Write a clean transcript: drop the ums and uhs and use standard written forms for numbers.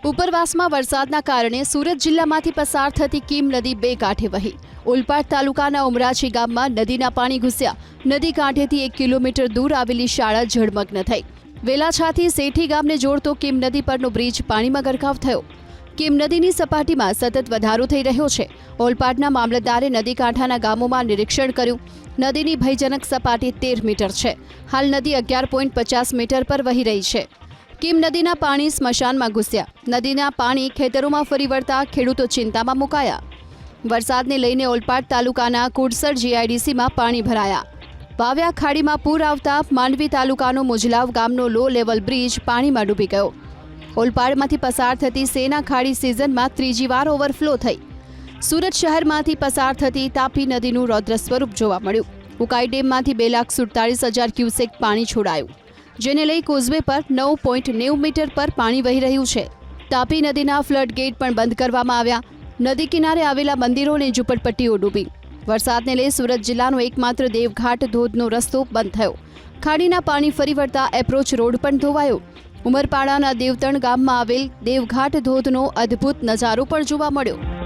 ઉપરવાસમાં વરસાદના કારણે સુરત જિલ્લામાંથી પસાર થતી કીમ નદી બે કાંઠે વહી. ઓલપાડ તાલુકાના ઉમરાછી ગામમાં નદીના પાણી ઘૂસ્યા. નદી કાંઠેથી 1 કિલોમીટર દૂર આવેલી શાળા જળમગ્ન થઈ. વેલાછાથી સેઠી ગામને જોડતો કીમ નદી પરનો બ્રિજ પાણીમાં ગરકાવ થયો. કીમ નદીની સપાટીમાં સતત વધારો થઈ રહ્યો છે. ઓલપાડના મામલતદારે નદી કાંઠાના ગામોમાં નિરીક્ષણ કર્યું. નદીની ભયજનક સપાટી 13 મીટર છે. હાલ નદી 11.50 મીટર પર વહી રહી છે. કીમ નદીના પાણી સ્મશાનમાં ઘૂસ્યા. નદીના પાણી ખેતરોમાં ફરી વળતા ખેડૂતો ચિંતામાં મુકાયા. વરસાદને લઈને ઓલપાડ તાલુકાના કુડસર જીઆઈડીસીમાં પાણી ભરાયા. વાવ્યા ખાડીમાં પૂર આવતા માંડવી તાલુકાનો મુજલાવ ગામનો લો લેવલ બ્રિજ પાણીમાં ડૂબી ગયો. ઓલપાડમાંથી પસાર થતી સેના ખાડી સિઝનમાં ત્રીજી વાર ઓવરફ્લો થઈ. સુરત શહેરમાંથી પસાર થતી તાપી નદીનું રૌદ્ર સ્વરૂપ જોવા મળ્યું. ઉકાઈ ડેમમાંથી 2,47,000 ક્યુસેક પાણી છોડાયું, જેને લઈ કોઝવે પર 9.90 મીટર પર પાણી વહી રહ્યું છે. તાપી નદીના ફ્લડ ગેટ પણ બંધ કરવામાં આવ્યા. નદી કિનારે આવેલા મંદિરોને ઝૂંપડપટ્ટીઓ ડૂબી. વરસાદને લઈ સુરત જિલ્લાનો એકમાત્ર દેવઘાટ ધોધનો રસ્તો બંધ થયો. ખાડીના પાણી ફરી વળતા એપ્રોચ રોડ પણ ધોવાયો. ઉમરપાડાના દેવતણ ગામમાં આવેલ દેવઘાટ ધોધનો અદ્ભુત નજારો પણ જોવા મળ્યો.